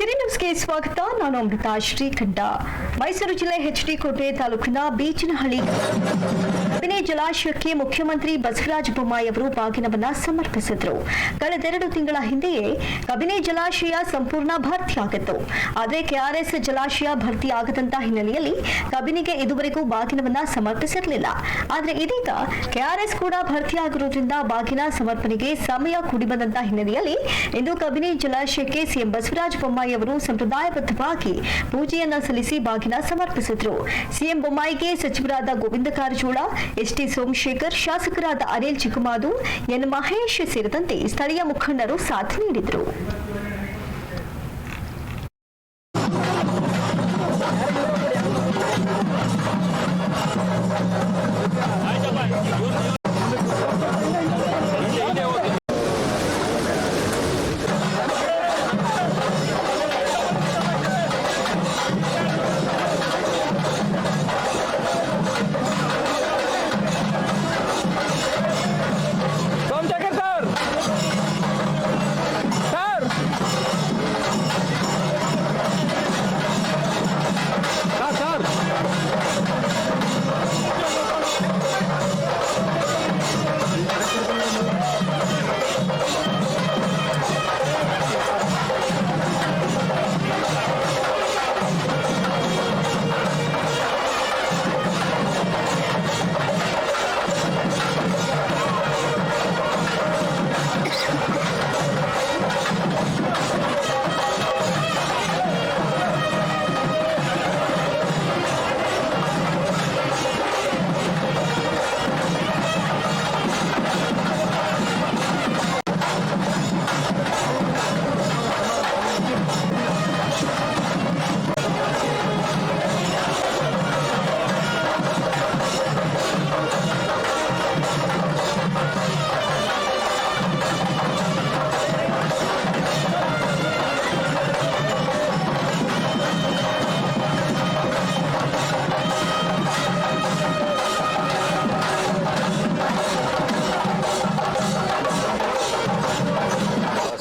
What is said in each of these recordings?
ಸಿರಿ ನ್ಯೂಸ್ಗೆ ಸ್ವಾಗತ. ನಾನು ಅಮೃತಾ ಶ್ರೀಕಂಠ. ಮೈಸೂರು ಜಿಲ್ಲೆ ಎಚ್ಡಿ ಕೋಟೆ ತಾಲೂಕಿನ ಬೀಚನಹಳ್ಳಿ ಕಬಿನಿ ಜಲಾಶಯಕ್ಕೆ ಮುಖ್ಯಮಂತ್ರಿ ಬಸವರಾಜ ಬೊಮ್ಮಾಯಿ ಅವರು ಬಾಗಿನವನ್ನ ಸಮರ್ಪಿಸಿದರು. ಕಳೆದೆರಡು ತಿಂಗಳ ಹಿಂದೆಯೇ ಕಬಿನಿ ಜಲಾಶಯ ಸಂಪೂರ್ಣ ಭರ್ತಿಯಾಗಿತ್ತು. ಆದರೆ ಕೆಆರ್ಎಸ್ ಜಲಾಶಯ ಭರ್ತಿಯಾಗದಂತ ಹಿನ್ನೆಲೆಯಲ್ಲಿ ಕಬಿನಿಗೆ ಇದುವರೆಗೂ ಬಾಗಿನವನ್ನ ಸಮರ್ಪಿಸಿರಲಿಲ್ಲ. ಆದರೆ ಇದೀಗ ಕೆಆರ್ಎಸ್ ಕೂಡ ಭರ್ತಿಯಾಗಿರುವುದರಿಂದ ಬಾಗಿನ ಸಮರ್ಪಣೆಗೆ ಸಮಯ ಕೂಡಿ ಬಂದಂತ ಹಿನ್ನೆಲೆಯಲ್ಲಿ ಇಂದು ಕಬಿನಿ ಜಲಾಶಯಕ್ಕೆ ಸಿಎಂ ಬಸವರಾಜ ಬೊಮ್ಮಾಯಿ ಅವರು ಸಂಪ್ರದಾಯಬದ್ಧವಾಗಿ ಪೂಜೆಯನ್ನ ಸಲ್ಲಿಸಿ ಬಾಗಿನ ಸಮರ್ಪಿಸಿದರು. ಸಿಎಂ ಬೊಮ್ಮಾಯಿಗೆ ಸಚಿವರಾದ ಗೋವಿಂದ ಕಾರಜೋಳ, ಎಸ್ಟಿ ಸೋಮಶೇಖರ್, ಶಾಸಕರಾದ ಅನಿಲ್ ಚಿಕ್ಕಮಾದು, ಎನ್ ಮಹೇಶ್ ಸೇರಿದಂತೆ ಸ್ಥಳೀಯ ಮುಖಂಡರು ಸಾಥ್ ನೀಡಿದರು.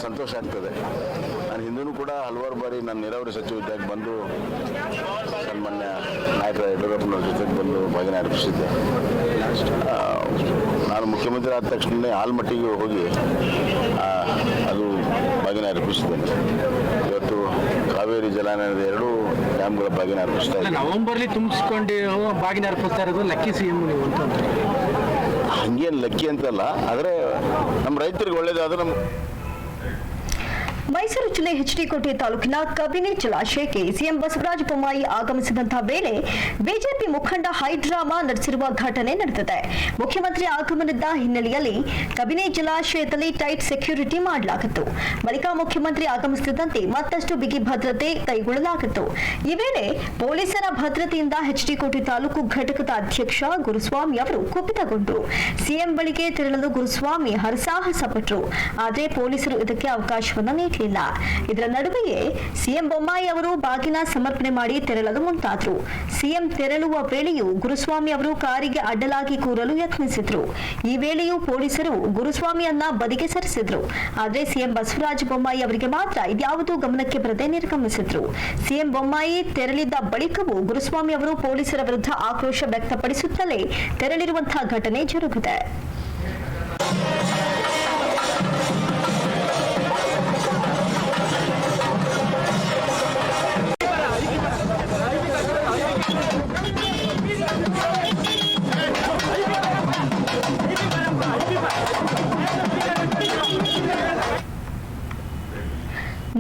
ಸಂತೋಷ ಆಗ್ತದೆ. ನಾನು ಹಿಂದೂ ಕೂಡ ಹಲವಾರು ಬಾರಿ ನಾನು ನೀರಾವರಿ ಸಚಿವ ಇದ್ದಾಗ ಬಂದು ಸನ್ಮಾನ್ಯ ನಾಯಕ ಯಡಿಯೂರಪ್ಪನವ್ರ ಜೊತೆಗೆ ಬಂದು ಬಾಗಿನ ಅರ್ಪಿಸಿದ್ದೆ. ನಾನು ಮುಖ್ಯಮಂತ್ರಿ ಆದ ತಕ್ಷಣ ಆಲ್ಮಟ್ಟಿಗೆ ಹೋಗಿ ಅದು ಬಾಗಿನ ಅರ್ಪಿಸಿದ್ದೇನೆ. ಇವತ್ತು ಕಾವೇರಿ ಜಲಾನಯನದ 2 ಡ್ಯಾಮ್ಗಳ ಬಾಗಿನ ಅರ್ಪಿಸ್ತಾ ಇದ್ದೀನಿ. ನವೆಂಬರ್ಲಿ ತುಂಬಿಸ್ಕೊಂಡು ಬಾಗಿನ ಅರ್ಪಿಸ್ತಾ ಇರೋದು ಲಕ್ಕಿ ಸಿಎಂ ನೀವು ಅಂತ. ಹಂಗೇನು ಲಕ್ಕಿ ಅಂತಲ್ಲ, ಆದರೆ ನಮ್ಮ ರೈತರಿಗೆ ಒಳ್ಳೇದಾದ್ರೆ ನಮ್ಮ ಮೈಸೂರು ಜಿಲ್ಲೆ ಎಚ್ಡಿ ಕೋಟೆ ತಾಲೂಕಿನ ಕಬಿನಿ ಜಲಾಶಯಕ್ಕೆ ಸಿಎಂ ಬಸವರಾಜ ಬೊಮ್ಮಾಯಿ ಆಗಮಿಸಿದಂತಹ ವೇಳೆ ಬಿಜೆಪಿ ಮುಖಂಡ ಹೈಡ್ರಾಮಾ ನಡೆಸಿರುವ ಘಟನೆ ನಡೆದಿದೆ. ಮುಖ್ಯಮಂತ್ರಿ ಆಗಮನದ ಹಿನ್ನೆಲೆಯಲ್ಲಿ ಕಬಿನಿ ಜಲಾಶಯದಲ್ಲಿ ಟೈಟ್ ಸೆಕ್ಯೂರಿಟಿ ಮಾಡಲಾಗಿತ್ತು. ಬಳಿಕ ಮುಖ್ಯಮಂತ್ರಿ ಆಗಮಿಸುತ್ತಿದ್ದಂತೆ ಮತ್ತಷ್ಟು ಬಿಗಿ ಭದ್ರತೆ ಕೈಗೊಳ್ಳಲಾಗಿತ್ತು. ಈ ವೇಳೆ ಪೊಲೀಸರ ಭದ್ರತೆಯಿಂದ ಎಚ್ಡಿ ಕೋಟೆ ತಾಲೂಕು ಘಟಕದ ಅಧ್ಯಕ್ಷ ಗುರುಸ್ವಾಮಿ ಅವರು ಕುಪಿತಗೊಂಡರು. ಸಿಎಂ ಬಳಿಗೆ ತೆರಳಲು ಗುರುಸ್ವಾಮಿ ಹರಸಾಹಸ ಪಟ್ಟರು. ಆದರೆ ಪೊಲೀಸರು ಇದಕ್ಕೆ ಅವಕಾಶವನ್ನು ನೀಡಿಲ್ಲ. ಇದರ ನಡುವೆಯೇ ಸಿಎಂ ಬೊಮ್ಮಾಯಿ ಅವರು ಬಾಗಿನ ಸಮರ್ಪಣೆ ಮಾಡಿ ತೆರಳಲು ಮುಂದಾದರು. ಸಿಎಂ ತೆರಳುವ ವೇಳೆಯೂ ಗುರುಸ್ವಾಮಿ ಅವರು ಕಾರಿಗೆ ಅಡ್ಡಲಾಗಿ ಕೂರಲು ಯತ್ನಿಸಿದ್ರು. ಈ ವೇಳೆಯೂ ಪೊಲೀಸರು ಗುರುಸ್ವಾಮಿಯನ್ನ ಬದಿಗೆ ಸರಿಸಿದ್ರು. ಆದರೆ ಸಿಎಂ ಬಸವರಾಜ ಬೊಮ್ಮಾಯಿ ಅವರಿಗೆ ಮಾತ್ರ ಇದ್ಯಾವುದೂ ಗಮನಕ್ಕೆ ಬರದೆ ನಿರ್ಗಮಿಸಿದ್ರು. ಸಿಎಂ ಬೊಮ್ಮಾಯಿ ತೆರಳಿದ ಬಳಿಕವೂ ಗುರುಸ್ವಾಮಿ ಅವರು ಪೊಲೀಸರ ವಿರುದ್ಧ ಆಕ್ರೋಶ ವ್ಯಕ್ತಪಡಿಸುತ್ತಲೇ ತೆರಳಿರುವಂತಹ ಘಟನೆ ಜರುಗಿದೆ.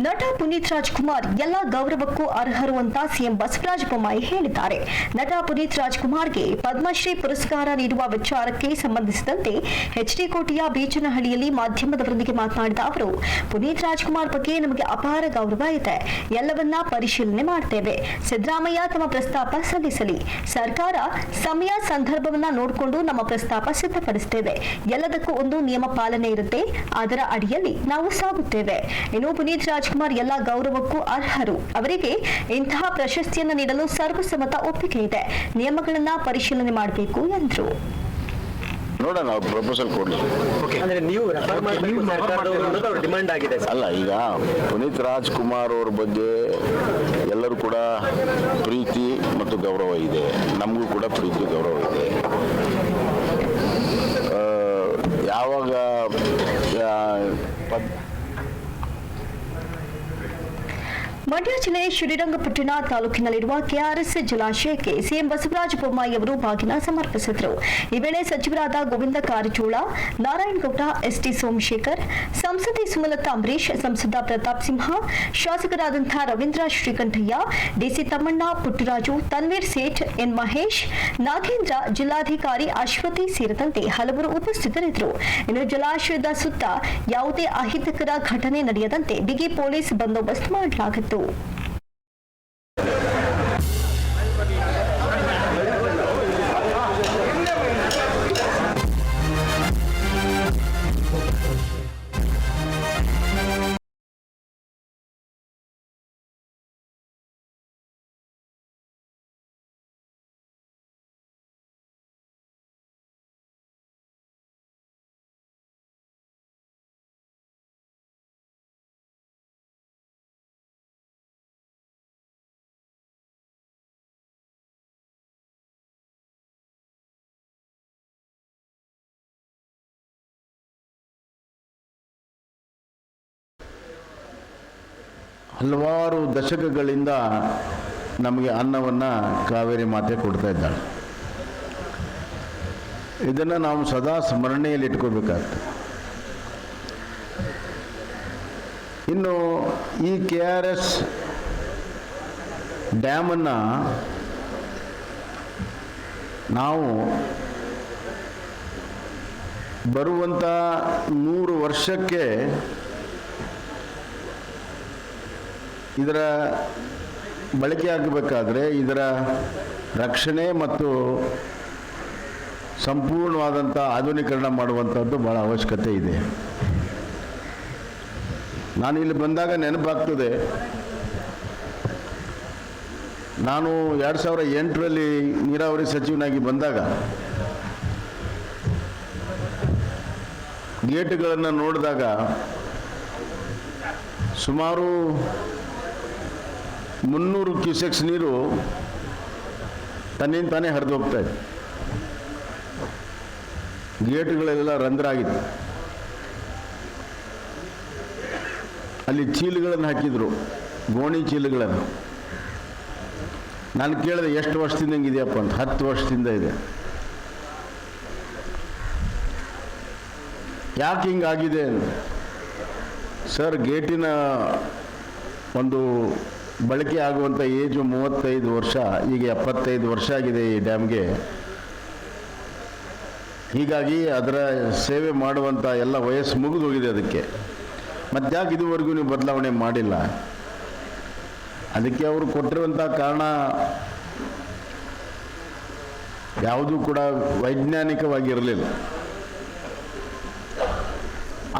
ನಟ ಪುನೀತ್ ರಾಜ್ಕುಮಾರ್ ಎಲ್ಲ ಗೌರವಕ್ಕೂ ಅರ್ಹರು ಅಂತ ಸಿಎಂ ಬಸವರಾಜ ಬೊಮ್ಮಾಯಿ ಹೇಳಿದ್ದಾರೆ. ನಟ ಪುನೀತ್ ರಾಜ್ಕುಮಾರ್ಗೆ ಪದ್ಮಶ್ರೀ ಪುರಸ್ಕಾರ ನೀಡುವ ವಿಚಾರಕ್ಕೆ ಸಂಬಂಧಿಸಿದಂತೆ ಎಚ್ಡಿ ಕೋಟೆಯ ಬೀಚನಹಳ್ಳಿಯಲ್ಲಿ ಮಾಧ್ಯಮದವರೊಂದಿಗೆ ಮಾತನಾಡಿದ ಅವರು, ಪುನೀತ್ ರಾಜ್ಕುಮಾರ್ ಬಗ್ಗೆ ನಮಗೆ ಅಪಾರ ಗೌರವ ಇದೆ. ಎಲ್ಲವನ್ನ ಪರಿಶೀಲನೆ ಮಾಡ್ತೇವೆ. ಸಿದ್ದರಾಮಯ್ಯ ತಮ್ಮ ಪ್ರಸ್ತಾಪ ಸಲ್ಲಿಸಲಿ. ಸರ್ಕಾರ ಸಮಯ ಸಂದರ್ಭವನ್ನ ನೋಡಿಕೊಂಡು ನಮ್ಮ ಪ್ರಸ್ತಾಪ ಸಿದ್ಧಪಡಿಸುತ್ತೇವೆ. ಎಲ್ಲದಕ್ಕೂ ಒಂದು ನಿಯಮ ಪಾಲನೆ ಇರುತ್ತೆ. ಅದರ ಅಡಿಯಲ್ಲಿ ನಾವು ಸಾಗುತ್ತೇವೆ. ಇನ್ನು ಪುನೀತ್ ರಾಜ್ಕುಮಾರ್ ಎಲ್ಲ ಗೌರವಕ್ಕೂ ಅರ್ಹರು. ಅವರಿಗೆ ಇಂತಹ ಪ್ರಶಸ್ತಿಯನ್ನು ನೀಡಲು ಸರ್ವಸಮ್ಮತ ಒಪ್ಪಿಗೆ ಇದೆ. ನಿಯಮಗಳನ್ನ ಪರಿಶೀಲನೆ ಮಾಡಬೇಕು ಎಂದರು. ನೋಡೋಣ, ಅವ್ರು ಪ್ರಪೋಸಲ್ ಕೊಡಲಿ. ಅಂದ್ರೆ ನೀವು ರೆಫರ್ ಮಾಡಬೇಕು ಸರ್ಕಾರದವರು ಅನ್ನೋದು ಅವ್ರ ಡಿಮಾಂಡ್ ಆಗಿದೆ ಸರ್. ಅಲ್ಲ, ಈಗ ಪುನೀತ್ ರಾಜ್ಕುಮಾರ್ ಅವ್ರ ಬಗ್ಗೆ ಎಲ್ಲರೂ ಕೂಡ ಪ್ರೀತಿ ಮತ್ತು ಗೌರವ ಇದೆ, ನಮಗೂ ಕೂಡ ಪ್ರೀತಿ ಗೌರವ ಇದೆ. ಯಾವಾಗ ಮಂಡ್ಯ ಜಿಲ್ಲೆ ಶ್ರೀರಂಗಪಟ್ಟಣ ತಾಲೂಕಿನಲ್ಲಿರುವ ಕೆಆರ್ಎಸ್ ಜಲಾಶಯಕ್ಕೆ ಸಿಎಂ ಬಸವರಾಜ ಬೊಮ್ಮಾಯಿ ಅವರು ಬಾಗಿನ ಸಮರ್ಪಿಸಿದರು. ಈ ವೇಳೆ ಸಚಿವರಾದ ಗೋವಿಂದ ಕಾರಜೋಳ, ನಾರಾಯಣಗೌಡ, ಎಸ್ಟಿ ಸೋಮಶೇಖರ್, ಸಂಸದೆ ಸುಮಲತಾ ಅಂಬರೀಶ್, ಸಂಸದ ಪ್ರತಾಪ್ ಸಿಂಹ, ಶಾಸಕರಾದಂತಹ ರವೀಂದ್ರ ಶ್ರೀಕಂಠಯ್ಯ, ಡಿಸಿ ತಮ್ಮಣ್ಣ, ಪುಟ್ಟರಾಜು, ತನ್ವೀರ್ ಸೇಠ್, ಎನ್ ಮಹೇಶ್, ನಾಗೇಂದ್ರ, ಜಿಲ್ಲಾಧಿಕಾರಿ ಅಶ್ವತಿ ಸೇರಿದಂತೆ ಹಲವರು ಉಪಸ್ಥಿತರಿದ್ದರು. ಇನ್ನು ಜಲಾಶಯದ ಸುತ್ತ ಯಾವುದೇ ಅಹಿತಕರ ಘಟನೆ ನಡೆಯದಂತೆ ಬಿಗಿ ಪೊಲೀಸ್ ಬಂದೋಬಸ್ತ್ ಮಾಡಲಾಗಿತ್ತು. ಹಲವಾರು ದಶಕಗಳಿಂದ ನಮಗೆ ಅನ್ನವನ್ನು ಕಾವೇರಿ ಮಾತೆ ಕೊಡ್ತಾ ಇದ್ದಾಳೆ. ಇದನ್ನು ನಾವು ಸದಾ ಸ್ಮರಣೆಯಲ್ಲಿ ಇಟ್ಕೋಬೇಕಾಗ್ತದೆ. ಇನ್ನು ಈ KRS ಡ್ಯಾಮನ್ನು ನಾವು ಬರುವಂಥ 100 ವರ್ಷಕ್ಕೆ ಇದರ ಬಳಕೆ ಆಗಬೇಕಾದ್ರೆ ಇದರ ರಕ್ಷಣೆ ಮತ್ತು ಸಂಪೂರ್ಣವಾದಂಥ ಆಧುನೀಕರಣ ಮಾಡುವಂಥದ್ದು ಭಾಳ ಅವಶ್ಯಕತೆ ಇದೆ. ನಾನು ಇಲ್ಲಿ ಬಂದಾಗ ನೆನಪಾಗ್ತದೆ, ನಾನು 2008ರಲ್ಲಿ ನೀರಾವರಿ ಸಚಿವನಾಗಿ ಬಂದಾಗ ಗೇಟ್ಗಳನ್ನು ನೋಡಿದಾಗ ಸುಮಾರು 300 ಕ್ಯೂಸೆಕ್ಸ್ ನೀರು ತನ್ನಿಂದ ತಾನೇ ಹರಿದು ಹೋಗ್ತಾ ಇದೆ. ಗೇಟ್ಗಳೆಲ್ಲ ರಂಧ್ರ ಆಗಿತ್ತು. ಅಲ್ಲಿ ಚೀಲಗಳನ್ನು ಹಾಕಿದ್ರು, ಗೋಣಿ ಚೀಲಗಳನ್ನು. ನಾನು ಕೇಳಿದೆ ಎಷ್ಟು ವರ್ಷದಿಂದ ಹಿಂಗಿದೆಯಪ್ಪ ಅಂತ. 10 ವರ್ಷದಿಂದ ಇದೆ. ಯಾಕೆ ಹಿಂಗಾಗಿದೆ ಸರ್? ಗೇಟಿನ ಒಂದು ಬಳಕೆ ಆಗುವಂಥ ಏಜು 35 ವರ್ಷ, ಈಗ 75 ವರ್ಷ ಆಗಿದೆ ಈ ಡ್ಯಾಮ್ಗೆ. ಹೀಗಾಗಿ ಅದರ ಸೇವೆ ಮಾಡುವಂಥ ಎಲ್ಲ ವಯಸ್ಸು ಮುಗಿದು ಹೋಗಿದೆ ಅದಕ್ಕೆ. ಮತ್ತು ಯಾಕೆ ಇದುವರೆಗೂ ನೀವು ಬದಲಾವಣೆ ಮಾಡಿಲ್ಲ? ಅದಕ್ಕೆ ಅವರು ಕೊಟ್ಟಿರುವಂಥ ಕಾರಣ ಯಾವುದೂ ಕೂಡ ವೈಜ್ಞಾನಿಕವಾಗಿರಲಿಲ್ಲ.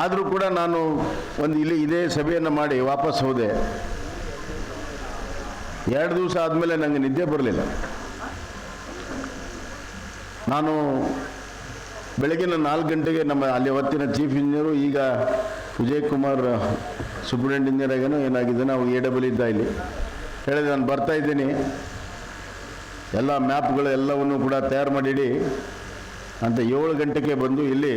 ಆದರೂ ಕೂಡ ನಾನು ಇದೇ ಸಭೆಯನ್ನು ಮಾಡಿ ವಾಪಸ್ ಹೋದೆ. 2 ದಿವಸ ಆದಮೇಲೆ ನನಗೆ ನಿದ್ದೆ ಬರಲಿಲ್ಲ. ನಾನು ಬೆಳಗಿನ 4 ಗಂಟೆಗೆ ನಮ್ಮ ಅಲ್ಲಿ ಅವತ್ತಿನ ಚೀಫ್ ಇಂಜಿನಿಯರು, ಈಗ ವಿಜಯ್ ಕುಮಾರ್ ಸೂಪರಿಂಟೆಂಡೆಂಟ್ ಇಂಜಿನಿಯರ್ ಆಗೇನೋ ಏನಾಗಿದ್ದಾನೆ, ಅವಾಗ AW ಇದ್ದ. ಇಲ್ಲಿ ಹೇಳಿದೆ, ನಾನು ಬರ್ತಾ ಇದ್ದೀನಿ, ಎಲ್ಲ ಮ್ಯಾಪ್ಗಳು ಎಲ್ಲವನ್ನು ಕೂಡ ತಯಾರು ಮಾಡಿಡಿ ಅಂತ. 7 ಗಂಟೆಗೆ ಬಂದು ಇಲ್ಲಿ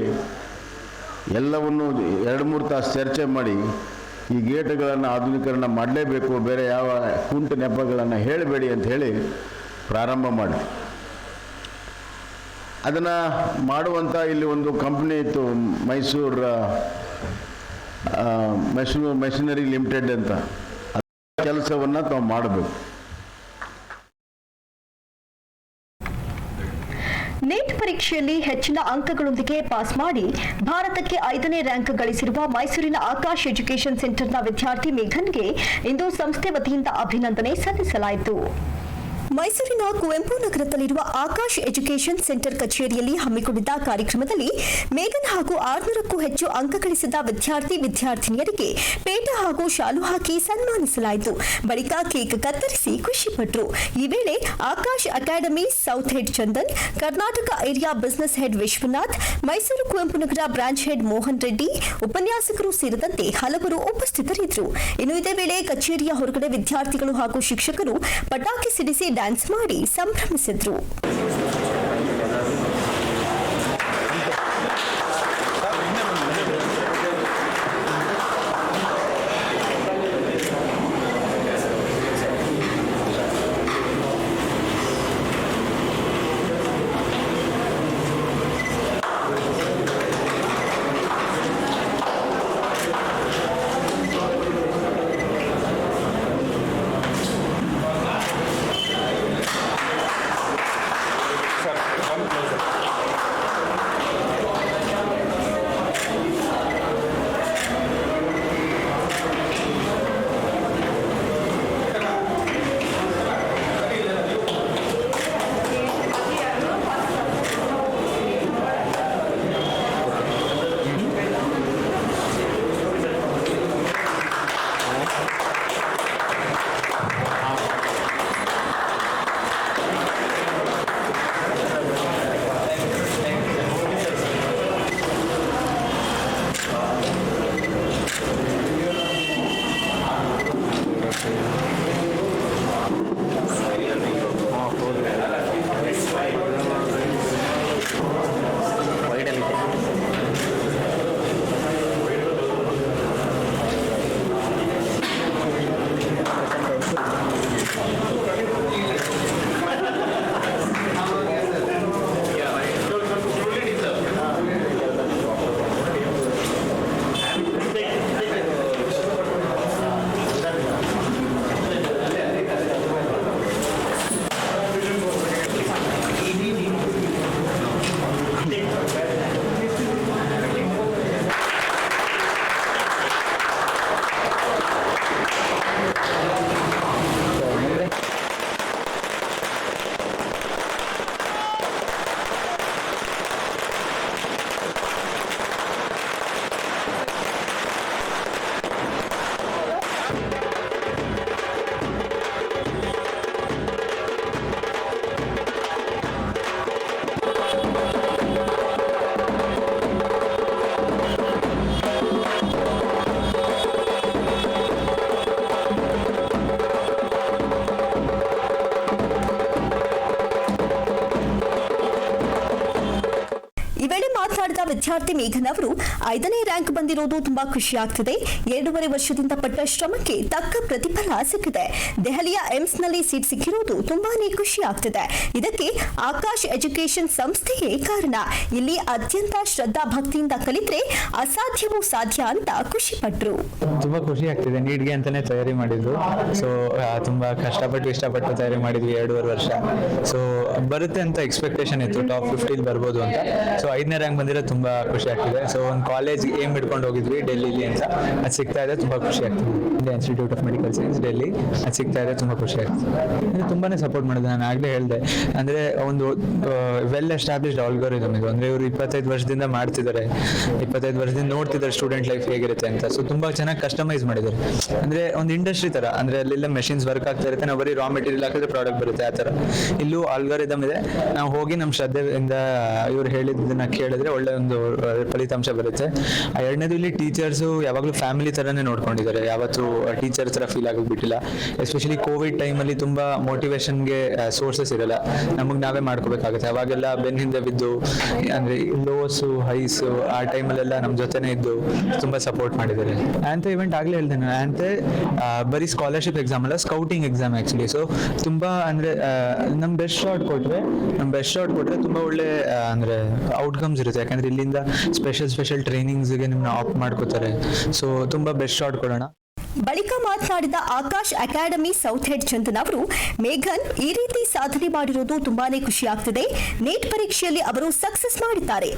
ಎಲ್ಲವನ್ನು 2-3 ತಾಸು ಚರ್ಚೆ ಮಾಡಿ ಈ ಗೇಟ್ಗಳನ್ನು ಆಧುನೀಕರಣ ಮಾಡಲೇಬೇಕು, ಬೇರೆ ಯಾವ ಕುಂಟು ನೆಪಗಳನ್ನು ಹೇಳಬೇಡಿ ಅಂತ ಹೇಳಿ ಪ್ರಾರಂಭ ಮಾಡಿ ಅದನ್ನು ಮಾಡುವಂಥ ಇಲ್ಲಿ ಒಂದು ಕಂಪ್ನಿ ಇತ್ತು, ಮೈಸೂರು ಮೆಷಿನರಿ ಲಿಮಿಟೆಡ್ ಅಂತ. ಕೆಲಸವನ್ನು ತಾವು ಮಾಡಬೇಕು. ನೀಟ್ ಪರೀಕ್ಷೆಯಲ್ಲಿ ಹೆಚ್ಚಿನ ಅಂಕಗಳೊಂದಿಗೆ ಪಾಸ್ ಮಾಡಿ ಭಾರತಕ್ಕೆ 5ನೇ ರ್ಯಾಂಕ್ ಗಳಿಸಿರುವ ಮೈಸೂರಿನ ಆಕಾಶ್ ಎಜುಕೇಷನ್ ಸೆಂಟರ್ನ ವಿದ್ಯಾರ್ಥಿ ಮೇಘನ್ಗೆ ಇಂದು ಸಂಸ್ಥೆ ವತಿಯಿಂದ ಅಭಿನಂದನೆ ಸಲ್ಲಿಸಲಾಯಿತು. ಮೈಸೂರಿನ ಕುವೆಂಪು ನಗರದಲ್ಲಿರುವ ಆಕಾಶ್ ಎಜುಕೇಷನ್ ಸೆಂಟರ್ ಕಚೇರಿಯಲ್ಲಿ ಹಮ್ಮಿಕೊಂಡಿದ್ದ ಕಾರ್ಯಕ್ರಮದಲ್ಲಿ ಮೇಘನ್ ಹಾಗೂ 600ಕ್ಕೂ ಹೆಚ್ಚು ಅಂಕ ಗಳಿಸಿದ ವಿದ್ಯಾರ್ಥಿನಿಯರಿಗೆ ಪೇಟ ಹಾಗೂ ಶಾಲು ಹಾಕಿ ಸನ್ಮಾನಿಸಲಾಯಿತು. ಬಳಿಕ ಕೇಕ್ ಕತ್ತರಿಸಿ ಖುಷಿಪಟ್ಟರು. ಈ ವೇಳೆ Akash academy south head Chandan, Karnataka area business head Vishwanath, Mysuru Kuvempu Nagar branch head Mohan Reddy, ಉಪನ್ಯಾಸಕರು ಸೇರಿದಂತೆ ಹಲವರು ಉಪಸ್ಥಿತರಿದ್ದರು. ಇನ್ನು ಇದೇ ವೇಳೆ ಕಚೇರಿಯ ಹೊರಗಡೆ ವಿದ್ಯಾರ್ಥಿಗಳು ಹಾಗೂ ಶಿಕ್ಷಕರು ಪಟಾಕಿ ಸಿಡಿಸಿ ಡ್ಯಾನ್ಸ್ ಮಾಡಿ ಸಂಭ್ರಮಿಸಿದ್ರು. ಈ ವೇಳೆ ಮಾತನಾಡಿದ ವಿದ್ಯಾರ್ಥಿ ಮೇಘನ್ ಅವರು 5ನೇ ರ್ಯಾಂಕ್ ಬಂದಿರೋದು ತುಂಬಾ ಖುಷಿಯಾಗ್ತಿದೆ. 2.5 ವರ್ಷದಿಂದ ಪಟ್ಟ ಶ್ರಮಕ್ಕೆ ತಕ್ಕ ಪ್ರತಿಫಲ ಸಿಕ್ಕಿದೆ. ದೆಹಲಿಯ ಏಮ್ಸ್ನಲ್ಲಿ ಸೀಟ್ ಸಿಕ್ಕಿರೋದು ತುಂಬಾನೇ ಖುಷಿಯಾಗ್ತಿದೆ. ಇದಕ್ಕೆ ಆಕಾಶ್ ಎಜುಕೇಷನ್ ಸಂಸ್ಥೆಯೇ ಕಾರಣ. ಇಲ್ಲಿ ಅತ್ಯಂತ ಶ್ರದ್ಧಾ ಭಕ್ತಿಯಿಂದ ಕಲಿತ್ರೆ ಅಸಾಧ್ಯವೂ ಸಾಧ್ಯ ಅಂತ ಖುಷಿಪಟ್ರು. ತುಂಬಾ ಖುಷಿ ಆಗ್ತಿದೆ. ನೀಟ್ಗೆ ಅಂತಾನೆ ತಯಾರಿ ಮಾಡಿದ್ರು. ಸೊ ತುಂಬಾ ಕಷ್ಟಪಟ್ಟು ಇಷ್ಟಪಟ್ಟು ತಯಾರಿ ಮಾಡಿದ್ವಿ 2.5 ವರ್ಷ. ಸೊ ಬರುತ್ತೆ ಅಂತ ಎಕ್ಸ್ಪೆಕ್ಟೇಷನ್ ಇತ್ತು, ಟಾಪ್ 50 ಬರ್ಬೋದು ಅಂತ. ಸೊ 5ನೇ ರ್ಯಾಂಕ್ ಬಂದಿರೋದು ತುಂಬಾ ಖುಷಿ ಆಗ್ತಿದೆ. ಸೊ ಒಂದು ಕಾಲೇಜ್ ಏಮ್ ಇಟ್ಕೊಂಡು ಹೋಗಿದ್ವಿ ಡೆಲ್ಲಿಲಿ ಅಂತ, ಅದು ಸಿಗ್ತಾ ಇದೆ, ತುಂಬಾ ಖುಷಿ ಆಗ್ತಿದೆ. Indian institute of medical science Delhi, ಅದು ಸಿಗ್ತಾ ಇದೆ, ತುಂಬಾ ಖುಷಿ ಆಗ್ತಿದೆ. ಅಂದ್ರೆ ತುಂಬಾನೇ ಸಪೋರ್ಟ್ ಮಾಡಿದೆ. ನಾನು ಆಗ್ಲೇ ಹೇಳಿದೆ, ಅಂದ್ರೆ ಒಂದು ವೆಲ್ ಎಸ್ಟಾಬ್ಲಿಷ್ಡ್ ಆಲ್ಗೋರಿದಮ್ ಇದು. ಅಂದ್ರೆ ಇವರು 25 ವರ್ಷದಿಂದ ಮಾಡ್ತಿದ್ದಾರೆ, 25 ವರ್ಷದಿಂದ ನೋಡ್ತಿದ್ದಾರೆ ಸ್ಟೂಡೆಂಟ್ ಲೈಫ್ ಹೇಗಿರುತ್ತೆ ಅಂತ. ಸೊ ತುಂಬಾ ಚೆನ್ನಾಗಿ ಕಸ್ಟಮೈಸ್ ಮಾಡಿದ್ದಾರೆ. ಅಂದ್ರೆ ಒಂದು ಇಂಡಸ್ಟ್ರಿ ತರ, ಅಂದ್ರೆ ಅಲ್ಲೆಲ್ಲ ಮೆಷಿನ್ಸ್ ವರ್ಕ್ ಆಗ್ತಾ ಇರುತ್ತೆ, ನಾವು ಬರೀ ರಾ ಮೆಟೀರಿಯಲ್ ಹಾಕಿದ್ರೆ ಪ್ರಾಡಕ್ಟ್ ಬರುತ್ತೆ. ಆ ತರ ಇಲ್ಲೂ ಆಲ್ಗೋರಿದಮ್ ಇದೆ. ನಾವು ಹೋಗಿ ನಮ್ಮ ಶ್ರದ್ಧೆಯಿಂದ ಇವ್ರು ಹೇಳಿದ್ದನ್ನ ಕೇಳಿದ್ರೆ ಒಳ್ಳೆ ಒಂದು ಫಲಿತಾಂಶ ಬರುತ್ತೆ. ಆ ಎರಡನೇದು, ಇಲ್ಲಿ ಟೀಚರ್ಸು ಯಾವಾಗಲೂ ಫ್ಯಾಮಿಲಿ ತರನೇ ನೋಡ್ಕೊಂಡಿದ್ದಾರೆ. ಯಾವತ್ತು ಟೀಚರ್ ತರ ಫೀಲ್ ಆಗೋಗ್ಬಿಟ್ಟಿಲ್ಲ. ಎಸ್ಪೆಷಲಿ ಕೋವಿಡ್ ಟೈಮಲ್ಲಿ ತುಂಬಾ ಮೋಟಿವೇಶನ್ಗೆ ಸೋರ್ಸಸ್ ಇರಲ್ಲ, ನಮಗೆ ನಾವೇ ಮಾಡ್ಕೋಬೇಕಾಗುತ್ತೆ. ಅವಾಗೆಲ್ಲ ಬೆನ್ನ ಹಿಂದೆ ಬಿದ್ದು, ಅಂದ್ರೆ ಲೋಸು ಹೈಸು ಆ ಟೈಮಲ್ಲೆಲ್ಲ ನಮ್ಮ ಜೊತೆನೇ ಇದ್ದು ತುಂಬಾ ಸಪೋರ್ಟ್ ಮಾಡಿದ್ದಾರೆ. ಆಂತೆ ಇವೆಂಟ್ ಆಗ್ಲೇ ಹೇಳ್ದೆ ನಾನು, ಆಂತೆ ಬರೀ ಸ್ಕಾಲರ್ಶಿಪ್ ಎಕ್ಸಾಮ್ ಅಲ್ಲ, ಸ್ಕೌಟಿಂಗ್ ಎಕ್ಸಾಮ್ ಆಕ್ಚುಲಿ. ಸೊ ತುಂಬಾ ಅಂದ್ರೆ ನಮ್ಮ ಬೆಸ್ಟ್ ಶಾಟ್ ಕೊಟ್ರೆ ತುಂಬಾ ಒಳ್ಳೆ ಅಂದ್ರೆ ಔಟ್ಕಮ್ಸ್ ಇರುತ್ತೆ. ಯಾಕಂದ್ರೆ ಇಲ್ಲಿಂದ ಸ್ಪೆಷಲ್ ಟ್ರೈನಿಂಗ್ಸ್ಗೆ ನಿಮ್ಮನ್ನ ಆಪ್ಟ್ ಮಾಡ್ಕೋತಾರೆ. ಸೊ ತುಂಬಾ ಬೆಸ್ಟ್ ಶಾಟ್ ಕೊಡೋಣ. ಬಳಿಕ ಮಾತನಾಡಿದ Akash academy south head Chandan ಅವರು, ಮೇಘನ್ ಈ ರೀತಿ ಸಾಧನೆ ಮಾಡಿರೋದು ತುಂಬಾನೇ ಖುಷಿಯಾಗ್ತಿದೆ. ನೀಟ್ ಪರೀಕ್ಷೆಯಲ್ಲಿ ಅವರು ಸಕ್ಸಸ್ ಮಾಡಿದ್ದಾರೆ.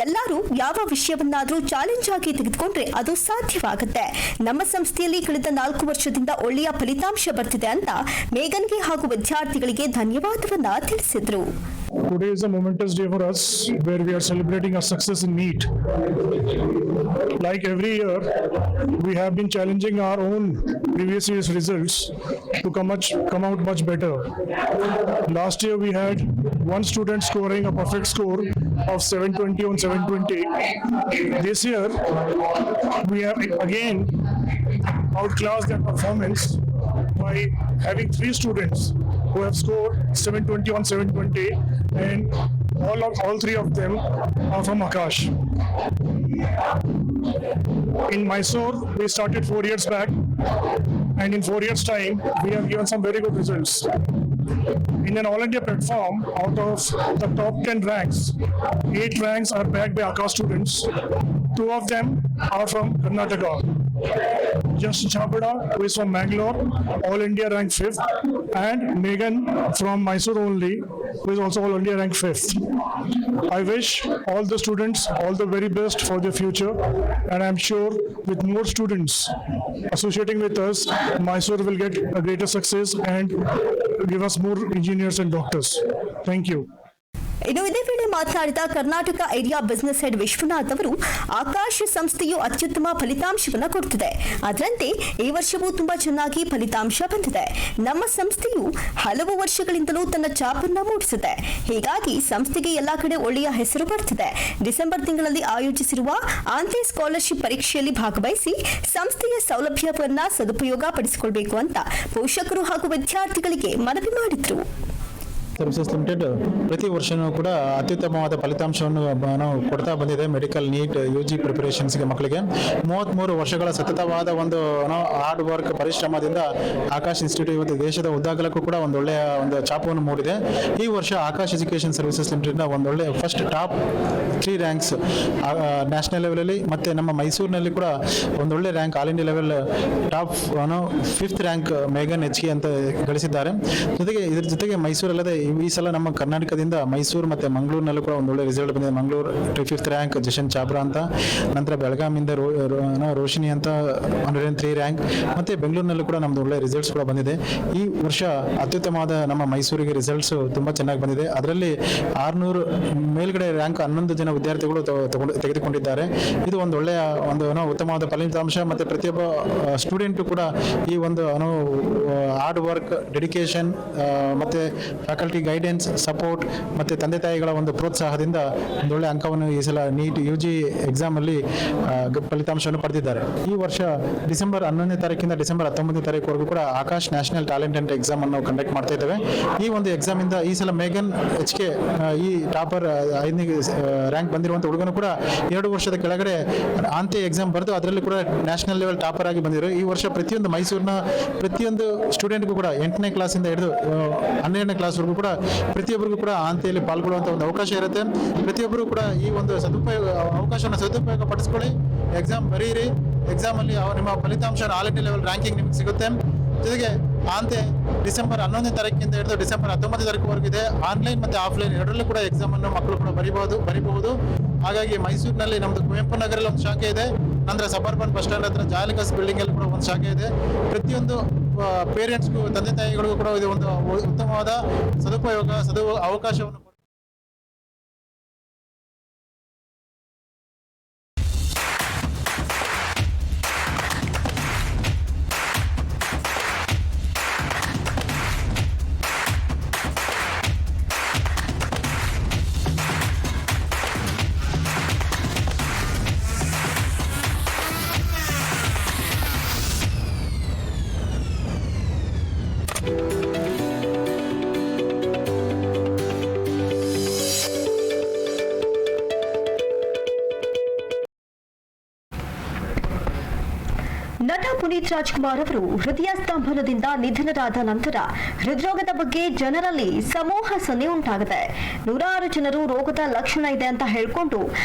ಎಲ್ಲರೂ ಯಾವ ವಿಷಯವನ್ನಾದರೂ ಚಾಲೆಂಜ್ ಆಗಿ ತೆಗೆದುಕೊಂಡ್ರೆ ಅದು ಸಾಧ್ಯವಾಗುತ್ತೆ. ನಮ್ಮ ಸಂಸ್ಥೆಯಲ್ಲಿ ಕಳೆದ 4 ವರ್ಷದಿಂದ ಒಳ್ಳೆಯ ಫಲಿತಾಂಶ ಬರ್ತಿದೆ ಅಂತ ಮೇಘನ್ಗೆ ಹಾಗೂ ವಿದ್ಯಾರ್ಥಿಗಳಿಗೆ ಧನ್ಯವಾದವನ್ನ ತಿಳಿಸಿದ್ರು. Today is a momentous day for us where we are celebrating our success in NEET. Like every year, we have been challenging our own previous year's results to come out much better. Last year we had one student scoring a perfect score of 720 on 720. This year, we have again outclassed their performance by having 3 students who have scored 720 on 720, and all 3 of them are from Akash. In Mysore, we started 4 years back, and in 4 years' time, we have given some very good results. In an all India platform, out of the top 10 ranks, 8 ranks are backed by Akash students. 2 of them are from Karnataka. Just Chabada, who is from Mangalore, all India ranked 5th, and Megan from Mysore only, who is also all India ranked 5th. I wish all the students all the very best for their future, and I'm sure with more students associating with us, Mysore will get a greater success and give us more engineers and doctors. Thank you. ಇನ್ನು ಇದೇ ವೇಳೆ ಮಾತನಾಡಿದ Karnataka area business head Vishwanath ಅವರು, ಆಕಾಶ್ ಸಂಸ್ಥೆಯು ಅತ್ಯುತ್ತಮ ಫಲಿತಾಂಶವನ್ನು ಕೊಡುತ್ತಿದೆ. ಅದರಂತೆ ಈ ವರ್ಷವೂ ತುಂಬಾ ಚೆನ್ನಾಗಿ ಫಲಿತಾಂಶ ಬಂದಿದೆ. ನಮ್ಮ ಸಂಸ್ಥೆಯು ಹಲವು ವರ್ಷಗಳಿಂದಲೂ ತನ್ನ ಛಾಪನ್ನ ಮೂಡಿಸಿದೆ. ಹೀಗಾಗಿ ಸಂಸ್ಥೆಗೆ ಎಲ್ಲಾ ಕಡೆ ಒಳ್ಳೆಯ ಹೆಸರು ಬರ್ತಿದೆ. ಡಿಸೆಂಬರ್ ತಿಂಗಳಲ್ಲಿ ಆಯೋಜಿಸಿರುವ ಆಂತೆ ಸ್ಕಾಲರ್ಶಿಪ್ ಪರೀಕ್ಷೆಯಲ್ಲಿ ಭಾಗವಹಿಸಿ ಸಂಸ್ಥೆಯ ಸೌಲಭ್ಯವನ್ನ ಸದುಪಯೋಗ ಪಡಿಸಿಕೊಳ್ಳಬೇಕು ಅಂತ ಪೋಷಕರು ಹಾಗೂ ವಿದ್ಯಾರ್ಥಿಗಳಿಗೆ ಮನವಿ ಮಾಡಿದ್ರು. ಸರ್ವಿಸಸ್ ಲಿಮಿಟೆಡ್ ಪ್ರತಿ ವರ್ಷವೂ ಕೂಡ ಅತ್ಯುತ್ತಮವಾದ ಫಲಿತಾಂಶವನ್ನು ನಾವು ಕೊಡ್ತಾ ಬಂದಿದೆ. ಮೆಡಿಕಲ್ ನೀಟ್ UG ಪ್ರಿಪರೇಷನ್ಸ್ಗೆ ಮಕ್ಕಳಿಗೆ 33 ವರ್ಷಗಳ ಸತತವಾದ ಒಂದು ಹಾರ್ಡ್ ವರ್ಕ್ ಪರಿಶ್ರಮದಿಂದ ಆಕಾಶ್ ಇನ್ಸ್ಟಿಟ್ಯೂಟ್ ಇವತ್ತು ದೇಶದ ಉದ್ದಾಗಲಕ್ಕೂ ಕೂಡ ಒಂದು ಒಳ್ಳೆಯ ಒಂದು ಛಾಪವನ್ನು ಮೂಡಿದೆ. ಈ ವರ್ಷ ಆಕಾಶ್ ಎಜುಕೇಷನ್ ಸರ್ವಿಸಸ್ ಲಿಮಿಟೆಡ್ನ ಒಂದೊಳ್ಳೆ ಫಸ್ಟ್ ಟಾಪ್ 3 ರ್ಯಾಂಕ್ಸ್ ನ್ಯಾಷನಲ್ ಲೆವೆಲಲ್ಲಿ, ಮತ್ತು ನಮ್ಮ ಮೈಸೂರಿನಲ್ಲಿ ಕೂಡ ಒಂದೊಳ್ಳೆ rank all India level top 5th rank ಮೇಘನ್ HK ಅಂತ ಗಳಿಸಿದ್ದಾರೆ. ಇದ್ರ ಜೊತೆಗೆ ಮೈಸೂರಲ್ಲದೆ ಈ ಸಲ ನಮ್ಮ ಕರ್ನಾಟಕದಿಂದ ಮೈಸೂರು ಮತ್ತು ಮಂಗಳೂರಿನಲ್ಲೂ ಕೂಡ ಒಂದೊಳ್ಳೆ ರಿಸಲ್ಟ್ ಬಂದಿದೆ. ಮಂಗಳೂರು 5th ರ್ಯಾಂಕ್ ಜಶನ್ ಚಾಬ್ರಾ ಅಂತ, ನಂತರ ಬೆಳಗಾವಿಯಿಂದ ರೋಶಿನಿ ಅಂತ 103 ರ್ಯಾಂಕ್, ಮತ್ತು ಬೆಂಗಳೂರಿನಲ್ಲೂ ಕೂಡ ನಮ್ದು ಒಳ್ಳೆ ರಿಸಲ್ಟ್ಸ್ ಕೂಡ ಬಂದಿದೆ. ಈ ವರ್ಷ ಅತ್ಯುತ್ತಮವಾದ ನಮ್ಮ ಮೈಸೂರಿಗೆ ರಿಸಲ್ಟ್ಸ್ ತುಂಬ ಚೆನ್ನಾಗಿ ಬಂದಿದೆ. ಅದರಲ್ಲಿ 600 ಮೇಲ್ಗಡೆ ರ್ಯಾಂಕ್ 11 ಜನ ವಿದ್ಯಾರ್ಥಿಗಳು ತೆಗೆದುಕೊಂಡಿದ್ದಾರೆ. ಇದು ಒಂದು ಒಳ್ಳೆಯ ಒಂದು ಉತ್ತಮವಾದ ಫಲಿತಾಂಶ, ಮತ್ತು ಪ್ರತಿಯೊಬ್ಬ ಸ್ಟೂಡೆಂಟು ಕೂಡ ಈ ಒಂದು ಹಾರ್ಡ್ ವರ್ಕ್, ಡೆಡಿಕೇಶನ್ ಮತ್ತು ಫ್ಯಾಕಲ್ಟಿ ಗೈಡೆನ್ಸ್, ಸಪೋರ್ಟ್ ಮತ್ತು ತಂದೆ ತಾಯಿಗಳ ಒಂದು ಪ್ರೋತ್ಸಾಹದಿಂದ ಒಂದೊಳ್ಳೆ ಅಂಕವನ್ನು ಈ ಸಲ ನೀಟ್ UG ಎಕ್ಸಾಮಲ್ಲಿ ಫಲಿತಾಂಶವನ್ನು ಪಡೆದಿದ್ದಾರೆ. ಈ ವರ್ಷ ಡಿಸೆಂಬರ್ 11ನೇ ತಾರೀಕಿಂದ ಡಿಸೆಂಬರ್ 19ನೇ ತಾರೀಕುವರೆಗೂ ಕೂಡ Akash national talent and exam ಅನ್ನು ಕಂಡಕ್ಟ್ ಮಾಡ್ತಾ ಇದ್ದೇವೆ. ಈ ಒಂದು ಎಕ್ಸಾಮಿಂದ ಈ ಸಲ ಮೇಘನ್ HK ಈ ಟಾಪರ್ 5ನೇ ರ್ಯಾಂಕ್ ಬಂದಿರುವಂಥ ಹುಡುಗನು ಕೂಡ 2 ವರ್ಷದ ಕೆಳಗಡೆ ಆಂತೆ ಎಕ್ಸಾಮ್ ಬರೆದು ಅದರಲ್ಲಿ ಕೂಡ ನ್ಯಾಷನಲ್ ಲೆವೆಲ್ ಟಾಪರ್ ಆಗಿ ಬಂದಿರು. ಈ ವರ್ಷ ಪ್ರತಿಯೊಂದು ಮೈಸೂರಿನ ಪ್ರತಿಯೊಂದು ಸ್ಟೂಡೆಂಟ್ಗೂ ಕೂಡ 8ನೇ ಕ್ಲಾಸಿಂದ ಹಿಡಿದು 12ನೇ ಕ್ಲಾಸ್ವರೆಗೂ ಕೂಡ ಪ್ರತಿಯೊಬ್ಬರಿಗೂ ಕೂಡ ಆಂತೆಯಲ್ಲಿ ಪಾಲ್ಗೊಳ್ಳುವಂಥ ಒಂದು ಅವಕಾಶ ಇರುತ್ತೆ. ಪ್ರತಿಯೊಬ್ಬರು ಕೂಡ ಈ ಒಂದು ಅವಕಾಶವನ್ನು ಸದುಪಯೋಗ ಪಡಿಸ್ಕೊಳ್ಳಿ, ಎಕ್ಸಾಮ್ ಬರೀರಿ. ಎಕ್ಸಾಮಲ್ಲಿ ನಿಮ್ಮ ಫಲಿತಾಂಶ ಆಲ್ ಇಂಡಿಯಾ ಲೆವೆಲ್ ರ್ಯಾಂಕಿಂಗ್ ನಿಮಗೆ ಸಿಗುತ್ತೆ. ಜೊತೆಗೆ ಆಂತೆ ಡಿಸೆಂಬರ್ 11ನೇ ತಾರೀಕಿಂದ ಹಿಡಿದು ಡಿಸೆಂಬರ್ 19ನೇ ತಾರೀಕುವರೆಗೂ ಇದೆ. ಆನ್ಲೈನ್ ಮತ್ತು ಆಫ್ಲೈನ್ ಎರಡರಲ್ಲೂ ಕೂಡ ಎಕ್ಸಾಮನ್ನು ಮಕ್ಕಳು ಕೂಡ ಬರೀಬಹುದು. ಹಾಗಾಗಿ ಮೈಸೂರಿನಲ್ಲಿ ನಮ್ಮದು ಕುವೆಂಪು ನಗರಲ್ಲಿ ಒಂದು ಶಾಖೆ ಇದೆ, ನಂತರ ಸಬರ್ಬನ್ ಬಸ್ ಸ್ಟ್ಯಾಂಡ್ ಹತ್ರ ಜಾಲಿಕಸ್ ಬಿಲ್ಡಿಂಗಲ್ಲಿ ಕೂಡ ಒಂದು ಶಾಖೆ ಇದೆ. ಪ್ರತಿಯೊಂದು ಪೇರೆಂಟ್ಸ್ಗೂ ತಂದೆ ತಾಯಿಗಳಿಗೂ ಕೂಡ ಇದು ಒಂದು ಉತ್ತಮವಾದ ಅವಕಾಶವನ್ನು ನಟ ಪುನೀತ್ ರಾಜ್ಕುಮಾರ್ ಅವರು ಹೃದಯ ಸ್ತಂಭನದಿಂದ ನಿಧನರಾದ ನಂತರ ಹೃದ್ರೋಗದ ಬಗ್ಗೆ ಜನರಲ್ಲಿ ಸಮೂಹ ಸನ್ನೆ ಉಂಟಾಗಿದೆ. ನೂರಾರು ಜನರು ರೋಗದ ಲಕ್ಷಣ ಇದೆ ಅಂತ ಹೇಳಿಕೊಂಡು